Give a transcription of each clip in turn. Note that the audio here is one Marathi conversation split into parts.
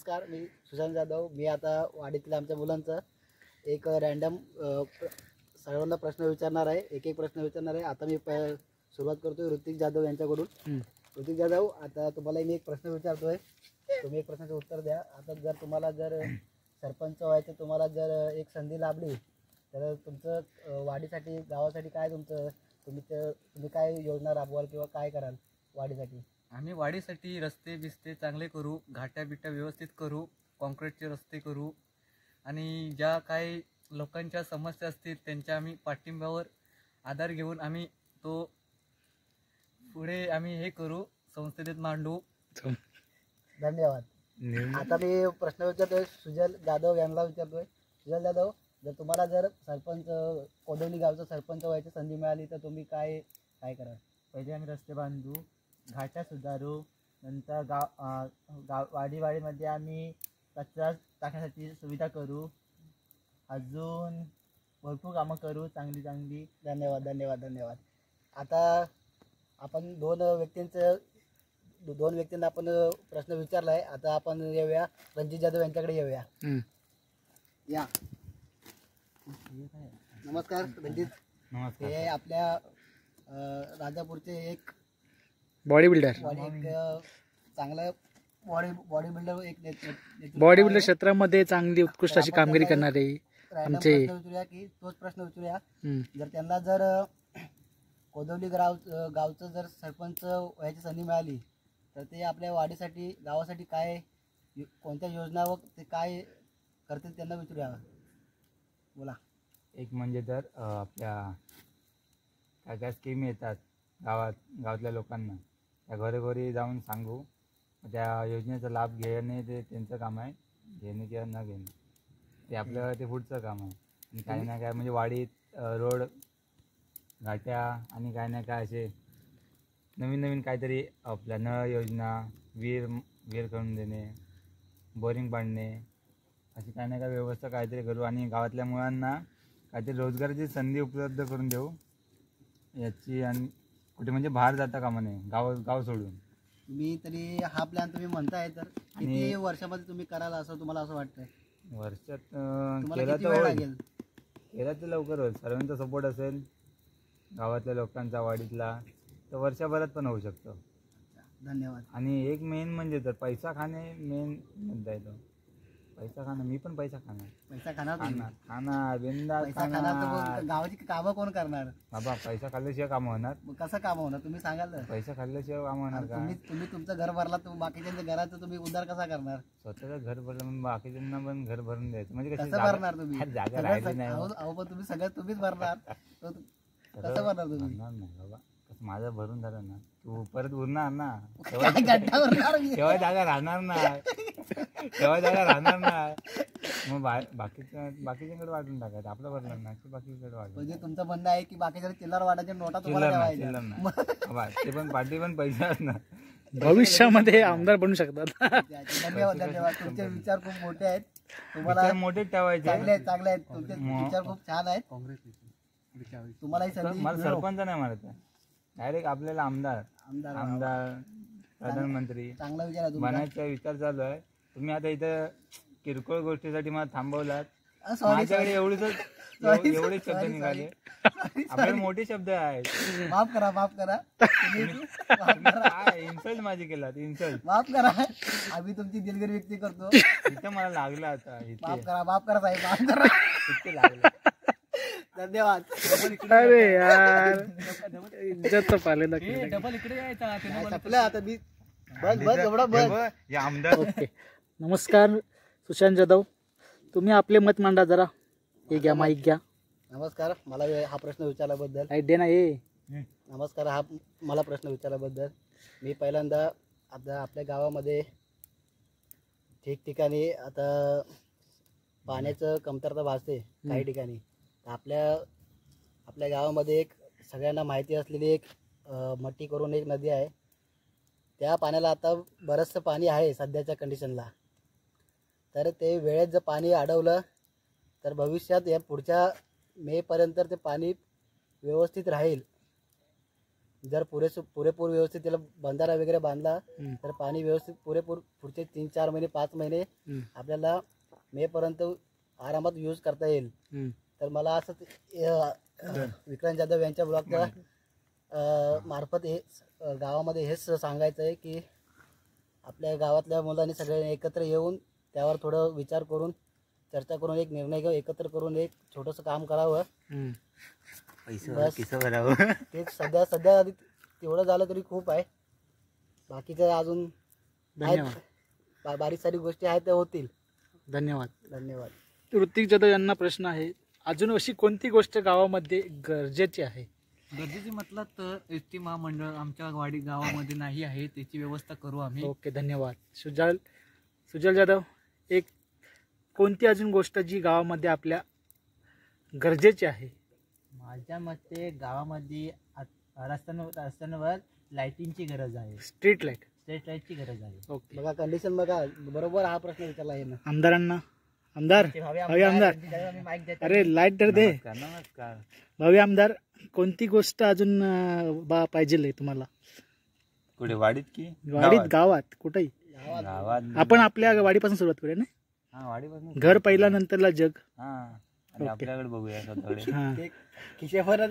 नमस्कार, मी सुशांत जाधव. मी आता वाडीतल्या आमच्या मुलांचं एक रॅन्डम सर्वांना प्रश्न विचारणार आहे. एक एक प्रश्न विचारणार आहे. आता मी सुरुवात करतोय ऋतिक जाधव यांच्याकडून. ऋतिक जाधव, आता तुम्हाला मी एक प्रश्न विचारतोय, तुम्ही एक प्रश्नाचं उत्तर द्या. आता जर तुम्हाला सरपंच व्हायचं तुम्हाला जर एक संधी लाभली तर तुमचं वाडीसाठी गावासाठी काय तुम्ही काय योजना राबवाल किंवा काय कराल वाडीसाठी? आम्ही वाडीसाठी रस्ते बिस्ते चांगले करू, घाट्या बिट्या व्यवस्थित करू, कॉन्क्रीटचे रस्ते करू आणि ज्या काही लोकांच्या समस्या असतील त्यांच्या आम्ही पाठिंब्यावर आधार घेऊन आम्ही तो पुढे आम्ही हे करू, संसदेत मांडू. धन्यवाद. आता मी प्रश्न विचारतोय सुजल जाधव यांना विचारतोय. सुजल जाधव, जर तुम्हाला सरपंच कोदवली गावचा सरपंच व्हायची संधी मिळाली तर तुम्ही काय कराल? पहिले आम्ही रस्ते बांधू, घाट्या सुधारू, नंतर गाव वाडीमध्ये आम्ही कचरा टाकण्यासाठी सुविधा करू, अजून भरपूर कामं करू चांगली. धन्यवाद. आता आपण दोन व्यक्तींना आपण प्रश्न विचारला आहे. आता आपण येऊया रणजित जाधव यांच्याकडे येऊया. या, नमस्कार रणजित. हे आपल्या राजापूरचे एक बॉडी बिल्डर, चांगला बॉडी बिल्डर क्षेत्रामध्ये चांगली उत्कृष्ट अशी कामगिरी करणारे आमचे तोच प्रश्न विचारूया. जर त्यांना कोदवली गावचं जर सरपंच व्हायची संधी मिळाली तर ते आपल्या वाडीसाठी गावासाठी कोणत्या योजना व ते काय करतील त्यांना विचारूया. बोला. एक म्हणजे तर आपल्या काय स्कीम येतात गावातल्या लोकांना, त्या घरोघरी जाऊन सांगू, त्या योजनेचा लाभ घेणे ते त्यांचं काम आहे, घेणे किंवा न घेणे ते आपलं ते पुढचं काम आहे. आणि काही ना काय म्हणजे वाडीत रोड घाट्या आणि काय ना काय असे नवीन काहीतरी आपल्या नळ योजना, विहीर करून देणे, बोरिंग पाडणे, अशी काही ना काय व्यवस्था काहीतरी करू आणि गावातल्या मुलांना काहीतरी रोजगाराची संधी उपलब्ध करून देऊ याची. आणि कुठे म्हणजे बाहेर जाता कामा नये, गाव सोडून. तुम्ही तरी हा प्लॅन तुम्ही म्हणताय तर किती वर्षामध्ये तुम्ही कराल असं तुम्हाला असं वाटतंय? वर्षात केला तर लवकर होईल. सर्वांचा सपोर्ट असेल गावातल्या लोकांचा, वाडीतला, तर वर्षभरात पण होऊ शकतो. धन्यवाद. आणि एक मेन म्हणजे तर पैसा खाणे मेन मुद्दा आहे तो. पैसा खाणं, मी पण पैसा खाणार बिंदास खाणार. गावाची कामं कोण करणार बाबा? पैसा खाल्ल्याशिवाय काम होणार? कसं काम होणार तुम्ही सांगाल ना. पैसा खाल्ल्याशिवाय काम होणार का? तुम्ही तुमचं घर भरला, बाकीच्या घराचं तुम्ही उद्धार कसा करणार? स्वतःचं घर भरलं म्हणून बाकीच्यांना पण घर भरून द्यायचं म्हणजे कसं भरणार तुम्ही? जागा राहिली नाही. अहो पण तुम्ही सगळं तुम्हीच भरणार, कसं भरणार तुम्ही? नाही बाबा, माझं भरून झालं ना, तू परत उरणार ना, तेव्हा जागा राहणार ना, मग बाकीच्याकडे वाटून टाकायचं. आपलं भरलं ना की बाकीकडे वाटलं. म्हणजे तुमचं म्हणणं आहे की बाकीच्या चिल्लर वाटायच्या नोटा तुम्हाला ते पण पार्टी पण पैसे असणार, भविष्यामध्ये आमदार बनू शकतात. धन्यवाद. तुमचे विचार खूप मोठे आहेत, तुम्हाला मोठे ठेवायचे, चांगले आहेत तुमचे विचार, खूप छान आहेत. तुम्हाला मला सरपंच नाही म्हणत, डायरेक्ट आपल्याला आमदार प्रधानमंत्री चांगला विचार बनायचा विचार चालू आहे. तुम्ही आता इथं किरकोळ गोष्टीसाठी मला थांबवलात. माझ्याकडे एवढे शब्द निघाले, आपल्याकडे मोठे शब्द आहेत. माफ करा इन्सल्ट माझी केलात, इन्सल्ट माफ करा. आम्ही तुमची दिलगिरी व्यक्त करतो. इथं मला लागलं आता. माफ करा साहेब, माफ करा. इतके लागलं. धन्यवाद. अरे यार, इज्जत पाले डबल इकडे यायचा आता मी आमदार. ओके. नमस्कार सुशांत जाधव, तुम्ही आपले मत मांडा जरा. हे घ्या, माईक घ्या. नमस्कार. मला हा प्रश्न विचारल्याबद्दल नमस्कार. हा मला प्रश्न विचारल्याबद्दल मी पहिल्यांदा आता आपल्या गावामध्ये ठिकठिकाणी आता पाण्याचं कमतरता भासते काही ठिकाणी. आपल्या गावामध्ये एक सगळ्यांना माहिती असलेली एक मट्टी करून एक नदी आहे. त्या पाण्याला आता बरंचसं पाणी आहे सध्याच्या कंडिशनला. तर ते वेळेत जर पाणी अडवलं तर भविष्यात या पुढच्या मेपर्यंत ते पाणी व्यवस्थित राहील. जर पुरेपूर व्यवस्थित त्याला बंधारा वगैरे बांधला तर पाणी व्यवस्थित पुरेपूर पुढचे 3-4 महिने 5 महिने आपल्याला मे पर्यंत आरामात यूज करता येईल. तर मला असं विक्रांत जाधव यांच्या ब्लॉगच्या मार्फत हे गावामध्ये हेच सांगायचं आहे की आपल्या गावातल्या मुलांनी सगळ्यांनी एकत्र येऊन त्यावर थोडं विचार करून चर्चा करून एक निर्णय घेऊन एकत्र करून एक छोटंसं काम करावं. बस ते सध्या आधी तेवढं झालं तरी खूप आहे. बाकीचं अजून बारीक सारीक गोष्टी आहेत त्या होतील. धन्यवाद. ऋतिक जाधव यांना प्रश्न आहे, अजून अशी कोणती गोष्ट गावामध्ये गरजेची आहे? गरजेची म्हटलं तर एस टी महामंडळ आमच्या गावामध्ये नाही आहे, त्याची व्यवस्था करू आम्ही. ओके, धन्यवाद. सुजल जाधव, एक कोणती अजून गोष्ट जी गावामध्ये आपल्या गरजेची आहे? माझ्या मते गावामध्ये रस्त्यांवर लाईटिंगची गरज आहे. स्ट्रीट लाईटची गरज आहे. ओके, बघा कंडिशन बघा बरोबर. हा प्रश्न विचारला आहे ना आमदारांना. आमदार, भावी आमदार, अरे लाईट तर दे. नमस्कार. भावी आमदार, कोणती गोष्ट अजून पाहिजे तुम्हाला? कुठे वाडीत की गावात कुठेही? गावात आपण आपल्या वाडीपासून सुरुवात करूया ना. हा वाडीपासून घर पहिला नंतरला जग. हा आणि आपल्याकडे बघूया स्वतःकडे. हा, खिशेभरच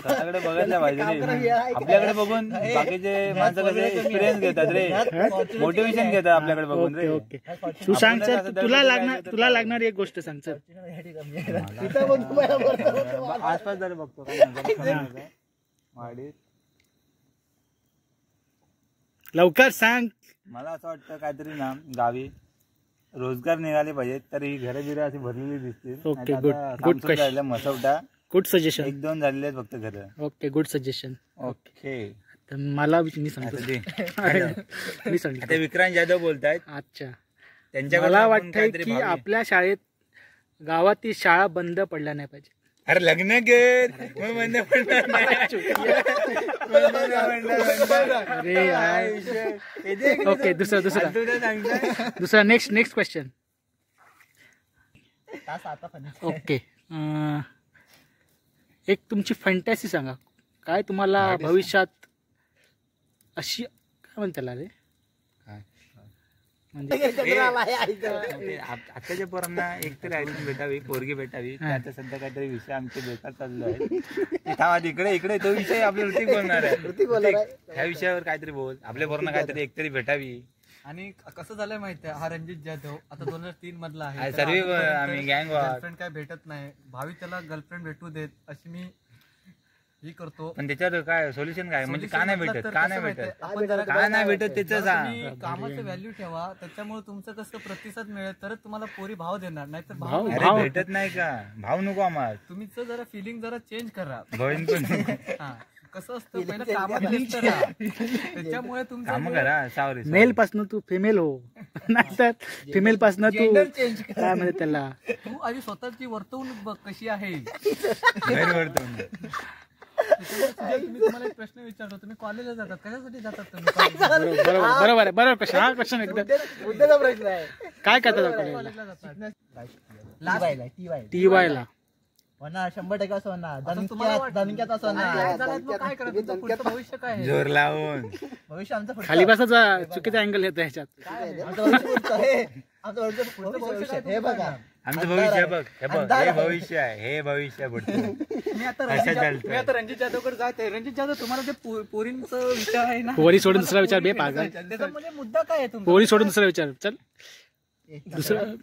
स्वतःकडे बघायला पाहिजे रे. आपल्याकडे बघून बाकीचे माणसं कसे एक्सपिरियन्स घेतात रे, मोटिवेशन घेतात आपल्याकडे बघून रे. ओके, तू सांग सर, तुला लागणारी एक गोष्ट सांग सर. आसपास जरा बघतो काय वाडीत. लवकर सांग. मला असं वाटतं काहीतरी ना गावी रोजगार निघाले पाहिजेत, तर ही घरं बिरं अशी भरलेली दिसतील. ओके, नाहीतर गुड आता गुड सामसूम राहिलं, मसवटा गुड सजेशन. 1-2 झालेले आहेत फक्त घरं. Okay, good suggestion. ओके, तर मी सांगतो. मी सांगतो. आता विक्रांत जाधव बोलतायत. अच्छा, त्यांच्याकडे मला वाटतंय की आपल्या शाळेत गावातील शाळा बंद पडल्या नाही पाहिजे. अरे लग्न कर मग बंद पडणार अरे यार. ओके, दुसरा नेक्स्ट क्वेश्चन. ओके, एक तुमची फॅन्टॅसी सांगा. काय तुम्हाला भविष्यात अशी काय म्हणता रे म्हणजे आताच्या पोरांना एकतरी आयफोन भेटावी, पोरगी भेटावी. आता सध्या काहीतरी विषय आमचे बेकार चाललो आहे. इकडे तो विषय आपल्या ऋतिक बोलणार आहे. ह्या विषयावर काहीतरी बोल. आपल्या पोरांना काहीतरी एकतरी भेटावी. आणि कसं झालंय माहितीये, हा रणजित जाधव आता 2003 मधला आहे. सर्व आम्ही गँग गर्लफ्रेंड काय भेटत नाही. भावी त्याला गर्लफ्रेंड भेटू देत अशी मी ही करतो. पण त्याच्यावर काय सोल्युशन काय? म्हणजे का नाही भेटत? का नाही भेटत? आपण जरा का नाही भेटत त्याचं सांग. तुम्ही कामाचं व्हॅल्यू ठेवा, त्याच्यामुळे तुमचं कसं प्रतिसाद मिळेल तरच तुम्हाला पोरी भाव देणार. नाहीतर भाव अरे भेटत नाही का? भाव नको आम्हाला. तुम्हीच जरा फिलिंग जरा चेंज करा. बहीण पण हा, कसं असतं पहिलं कामात व्यस्त राहा. त्याच्यामुळे तुमचं काम करा. सॉरी, मेल पासन तू फिमेल हो, नाहीतर फिमेल पासन तू चेंज कर. काय म्हणते त्याला, तू आधी स्वतःची वर्तवणूक बघ कशी आहे. मी तुम्हाला एक प्रश्न विचारतो, तुम्ही कॉलेजला जातात कशासाठी जातात तुम्ही? बरोबर क्वेश्चन. हा क्वेश्चन एकदम मुद्द्याचा प्रश्न आहे. काय करतात कॉलेजला जातात TY ला? होणार 100% असं होणार. दणक्यात असं होणार. काय करायचं? तुमचं पुढचं भविष्य काय आहे? जोर लावून भविष्य आमचं पुढचं. खाली बसाचा चुकीचा अँगल येतो ह्याच्यात. आमचं भविष्य पुढचं आहे. आमचं पुढचं भविष्य आहे. हे बघा आमचं भविष्य बघ. हे भविष्य आहे. हे भविष्य मी आता रणजित जाधवकडे जाते. रणजित जाधव, तुम्हाला ते पोरींचा विचार आहे ना, पोरी सोडून दुसरा विचार बे पागल. त्याच्यामध्ये मुद्दा काय आहे तुमचा? पोरी सोडून दुसरा विचार. चल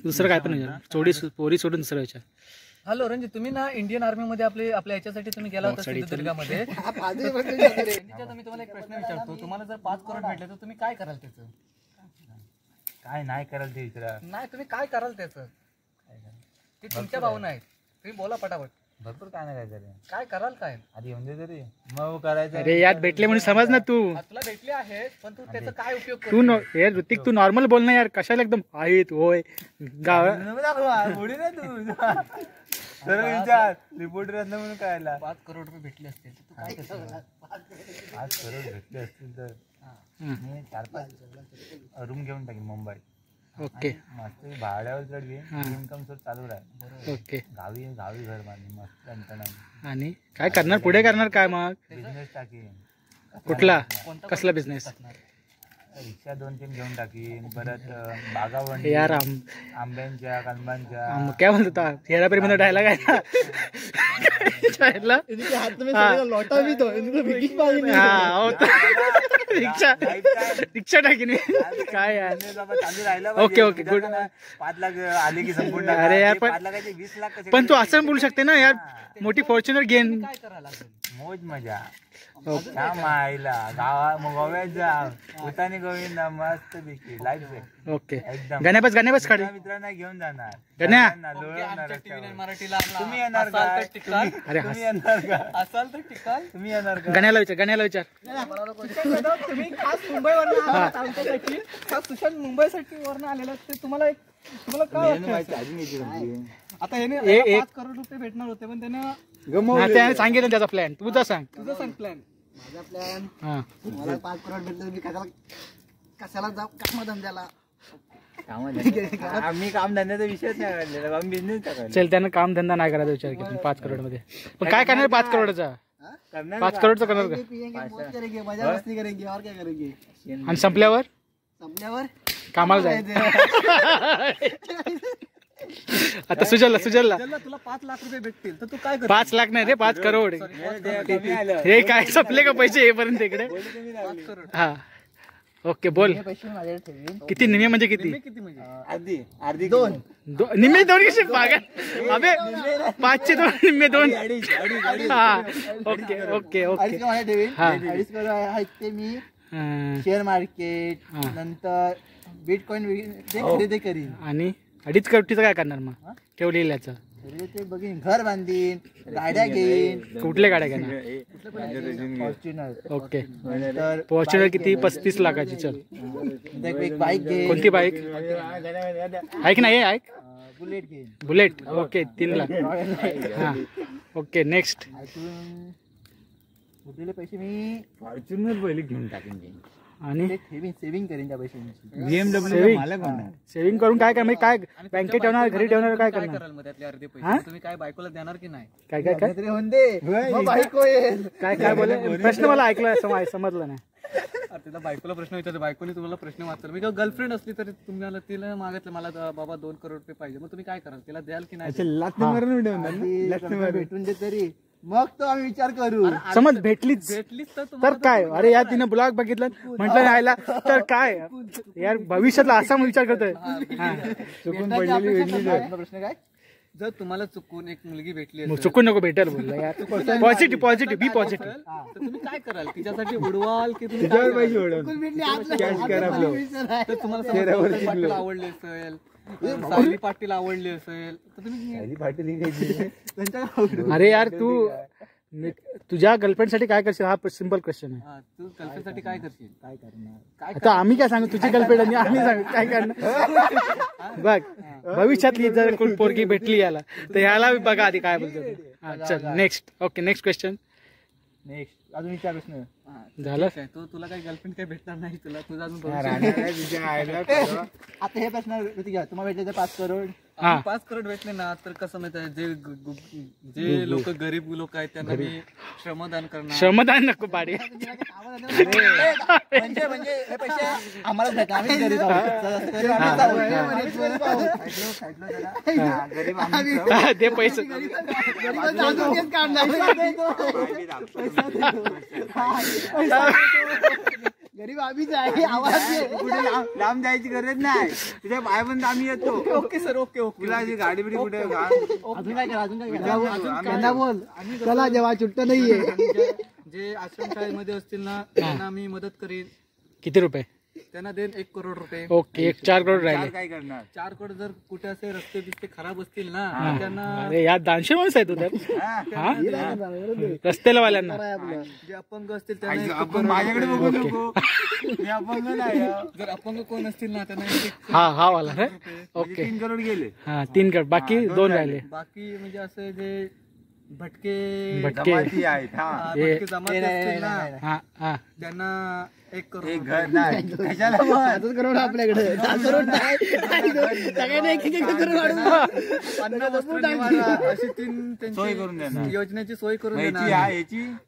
दुसरं काय पण विचार. पोरी सोडून दुसरा विचार. हॅलो रणजित, तुम्ही ना इंडियन आर्मी मध्ये आपल्या याच्यासाठी तुम्ही गेला होता सिंधुदुर्गामध्ये. मी तुम्हाला एक प्रश्न विचारतो, तुम्हाला जर 5 करोड भेटले तर तुम्ही काय कराल त्याचं? काय नाही कराल ते विचारा. नाही, तुम्ही काय कराल त्याचं? ते तुमच्या भावना आहेत, तुम्ही बोला पटापट. भरपूर काय नाही करायचं. काय कराल? काय आधी येऊन दे तरी मग करायचं. अरे यात भेटले म्हणून समज ना तू. तुला भेटले आहे पण तू त्याचा काय उपयोग तू हे ऋतिक, तू नॉर्मल बोल ना यार. कशाला एकदम आहेत होय गाव पुढे ना तू सर्व विचार रिपोर्टर म्हणून कळायला. 5 करोड रुपये भेटले असतील तर तू काय करशील? 5 करोड भेटले असतील तर मी 4-5 रूम घेऊन टाकेन मुंबईत. ओके मस्त भाड्यावर चढवी हा. इन्कम सोर्स चालू राहील. ओके. गावी गावी घर बांधली मस्त त्यांचं आणि काय करणार पुढे करणार काय मग बिझनेस टाकीन. कुठला कसला बिझनेस रिक्षा 2-3 घेऊन टाकीन. परत बागावण यार आंब्यांच्या कलमांच्या काय म्हणतो हेरापेरी मध्ये डायलॉग आहे ना शाळेतला? इनके हाथ में हाँ। सड़ेगा लौटा भी तो इनको बिगिंग पानी नहीं हा होता रिक्षा रिक्षा टाकीन मी. काय यार चालू राहिला ओके, ओके, गुड. 5 लाख आले की संपूर्ण अरे यार, पण- 5 लाखाचे 20 लाख कसे पण तू असं बोलू शकते ना यार मोठी फॉर्च्युनर घेन. काय करायला लागेल? मौज मजा त्या मायला गावा गोव्यात जा उतानी गोविंदा मस्त पैकी लाईफ ओके एकदम गाण्याबस खाडी मित्रांना घेऊन जाणार गण्या. लोळवणार आमच्या TV9 रस्त्यावर. मराठीला तुम्ही येणार असाल का तर टिकाल. अरे तुम्ही येणार का असाल तर टिकाल. तुम्ही येणार का गाण्याला विचार तुम्ही खास मुंबईवरनं आलात आमच्यासाठी. खास सुशांत मुंबईसाठी वरनं आलेला ते तुम्हाला काय वाटतं? अजून यायची गमती. आता हे एक- 5 करोड रुपये भेटणार होते पण त्यानं हा, त्याने सांगितलं त्याचा प्लॅन तुझा सांग. तुझं सांग प्लॅन. माझा प्लॅन हा मला 5 करोड भेटले मी कशाला जाऊ काम धंद्याला. आम्ही काम धंद्याचा विषयच नाही काढलेला आम्ही बिझनेस टाकायला चल त्यानं काम धंदा नाही करायचा विचार केला 5 करोड मध्ये. पण काय करणार 5 करोडचा? 5 करोडचा करणार का? पिएंगे मौज करेंगे मजा मस्ती करेंगे और क्या करेंगे. आणि संपल्यावर संपल्यावर कामाला जायचं. आता सुजलला तुला 5 लाख रुपये भेटतील तर तू काय कर? 5 लाख नाही रे 5 करोड. कमी आलं हे काय संपले का पैसे येईपर्यंत इकडे? 5 करोड. हा ओके बोल. पैसे माझ्याकडे ठेवीन. किती निमे म्हणजे किती? किती म्हणजे? अर्धी 2 निम्मे 2 कसे पागा अबे 5चे 2 निम्मे 2. हा ओके ओके ओके. 2.5 माझ्या ठेवीन. हा. 2.5 करोड आहेत ते मी अं, शेअर मार्केट हा. नंतर बिटकॉइन खरेदी करीन. आणि 2.5 कोटीचं काय करणार मग ठेवलेलं याचं? खरेदी ते बघीन घर बांधीन गाड्या घेईन. कुठल्या गाड्या घेणार? फॉर्च्युनर ओके नंतर फॉर्च्युनर किती 35 लाखाची. चल एक बाईक घेईन. कोणती बाईक? ऐक ना हे ऐक बुलेट घेईन. बुलेट. ओके 3 लाख. हा ओके नेक्स्ट. अजून उरलेले पैसे मी फॉर्च्युनर पहिले घेऊन टाकेन आणि ते ठेवीन सेव्हिंग करीन त्या पैशांची. BMW Saving? मालक होणार सेव्हिंग करून काय कर काय आणि बँकेत तुमच्या ठेवणार बायकोला घरी ठेवणार काय काय करणार? कराल मग त्यातले अर्धे हा? पैसे तुम्ही काय बायकोला देणार की नाही? काय काय काय तरी म्हणते मग बायको येईल. काय काय बोल प्रश्न मला ऐकला समजलं नाही. अरे तिला बायकोला प्रश्न विचारतो बायकोने तुम्हाला प्रश्न वाचला. मी गर्लफ्रेंड असली तरी तुम्हाला तिला मागितलं मला बाबा 2 करोड रुपये पाहिजे मग तुम्ही काय कराल? तिला द्याल की नाही? आधी भेटून दे तरी मग तो आम्ही विचार करू. समज भेटलीच भेटलीच तर तर तुम्हाला काय? अरे यार तिने ब्लॉग बघितलं म्हटलं राहायला तर काय यार भविष्यातला असा मग विचार करतोय. हा चुकून पडलेली प्रश्न काय? जर तुम्हाला चुकून एक मुलगी भेटली मग असेल, चुकून नको भेटेल बोलला यार. पॉझिटिव्ह बी पॉझिटिव्ह. तर तुम्ही काय कराल? तिच्यासाठी उडवाल की तुम्ही काय कराल? तर तुम्हाला समजा उत्तम पाटील आवडले असेल, सायली पाटील आवडली असेल तर तुम्ही अरे यार तू तुझ्या गर्लफ्रेंड साठी काय करशील हा सिंपल क्वेश्चन आहे. हा, तू गर्लफ्रेंडसाठी काय करशील? काय करणार? काय आता आम्ही काय सांगू तुझी गर्लफ्रेंड आणि आम्ही सांगू काय करणार. बघ भविष्यातली जर कोण पोरगी भेटली याला तर ह्याला बघा आधी काय बोलतो ते. हा चल next. Okay next question next अजून विचार प्रश्न. हा, झालं. ठीक आहे. तुला काही गर्लफ्रेंड काही भेटणार नाही तुला तुझा अजून भविष्य. आता हे प्रश्न घ्या. तुम्हाला भेटले तर 5 करोड. हा. 5 करोड भेटले ना तर कसं माहिती आहे जे लोक गरीब लोक आहेत त्यांना मी श्रमदान करणार. श्रमदान नको पाडी. म्हणजे म्हणजे हे पैसे आम्हालाच भेटतात. आम्हीच गरीब आहोत. हा, ते पैसे गरीब आम्हीच आहे. आवाज लांब जायची गरज नाही तुझ्या पायापर्यंत आम्ही येतो. Okay sir okay okay. तुला जी गाडी बिडी कुठे अजून काय करा? अजून काय करा? त्यांना बोल चला जेव्हा चुट्ट नाहीये. जे आश्रमशाळेमध्ये असतील ना त्यांना मी मदत करीन. किती रुपये? त्यांना देईन 1 करोड रुपये. ओके 4 करोड राहिले. काय करणार 4 करोड जर कुठे असे रस्ते बिस्ते खराब असतील ना तर त्यांना अरे यार दानशे माणूस आहे तू तर. हा रस्त्याला वाल्यांना जे अपंग असतील त्यांना आपण माझ्याकडे बघू नको मी अपंग नाही जर अपंग कोण असतील ना त्यांना 1 हा वाला ओके 3 करोड गेले. हा 3 करोड बाकी 2 राहिले. बाकी म्हणजे असे जे भटके जमाती आहेत हा हे- भटके जमाती असतील ना, हा हा त्यांना एक करोड एक घर नाही कशाला पण? असंच करू ना आपल्याकडे 10 करोड नाही सगळ्यांना एक एक करोड वाढवून अन्न वस्त्र निवारा अशी 3 सोय करून देणार. योजनेची सोय करून ह्याची देणार.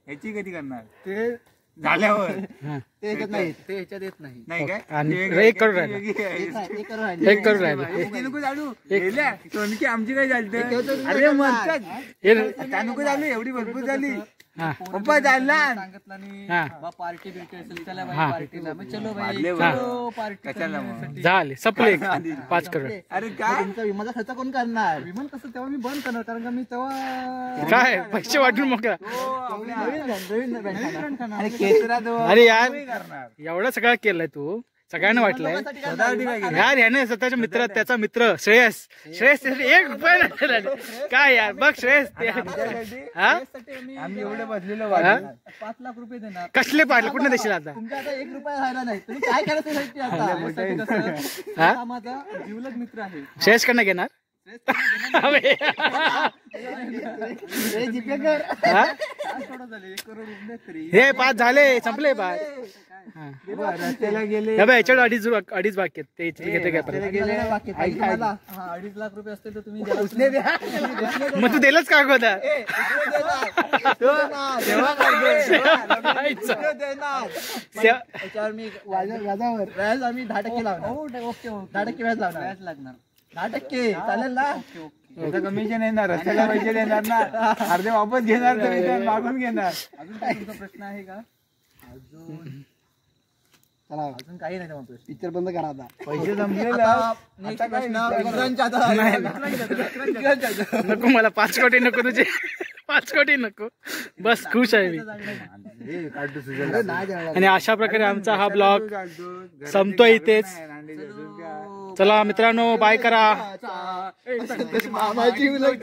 ह्याची कधी करणार ते झाल्यावर हा. ते एकच नाही ते ह्याच्यात येत नाही. नाही काय आणि ते एक करोड राहिला. वेगळी आहे. एक करोड राहिले. 1 करोड राहिला. ते नको चालू गेल्या सोनकी आमची काय चालतं ठेवतो अरे म्हणतात हे त्या नको चालू एवढी भरपूर झाली हा पप्पा चालला सांगितलं आणि हा. बा पार्टी बिर्टी असेल चला हा. भाई पार्टीला मग चलो भाई मारले चलो पार्टी कशाला मग? करण्यासाठी. झाले सपले 5 करोड अरे काय तुमचा विमाचा खर्च कोण करणार विमान कसं तेव्हा मी बंद करणार कारण का मी तेव्हा काय पैसे वाटून मोकळा अरे केसरा तो अरे यार करणार एवढं सगळं केलंय तू सगळ्यांना वाटलंय स्वतःसाठी काय केलं? यार याने स्वतःच्या मित्र त्याचा मित्र श्रेयस त्यासाठी 1 रुपया नाही दिला. काय यार बघ श्रेयस ते- हा त्यासाठी आम्ही आम्ही एवढं बसलेलो हा? वाटलं 5 लाख रुपये देणार. कसले पाडले कुठे देशील आता तुमचा आता 1 रुपया राहिला नाही तुम्ही काय करायचं त्यासाठी आता त्यासाठी कसं हा? हा माझा जीवलग मित्र आहे. श्रेयस कडनं घेणार हे जीपे कर हा? काय थोडं झाले 1 करोड रुपये तरी हे 5 झाले संपले 5 रस्त्याला गेले याच्यावर अडीच बाकी आहेत ते इथे घेते काय परत. वाक्य पाहिजे मला. हा 2.5 लाख रुपये असते तर तुम्ही द्याल. मग तू दिलंच का अगोदर त्याच्यावर मी व्याजावर व्याज आम्ही 10% लावणार ओके 10% व्याज लावणार व्याज लागणार. 10% चालेल ना त्याचं कमिशन येणार रस्त्याला पैसे देणार ना अर्धे वापस घेणार तुम्ही तर मागून घेणार अजून काय तुमचा प्रश्न आहे का? चला अजून काही नाही म्हणतोय. पिक्चर बंद करा आता पैसे जमलेलं नेक्स्ट प्रश्न मित्रांच्या आता नको मला 5 कोटी नको तुझे 5 कोटी नको बस खुश आहे मी काढतो तुझ्या नाही देणार. आणि अशा प्रकारे आमचा हा ब्लॉग संपतोय इथेच. चला मित्रांनो बाय करा मामाची मुलं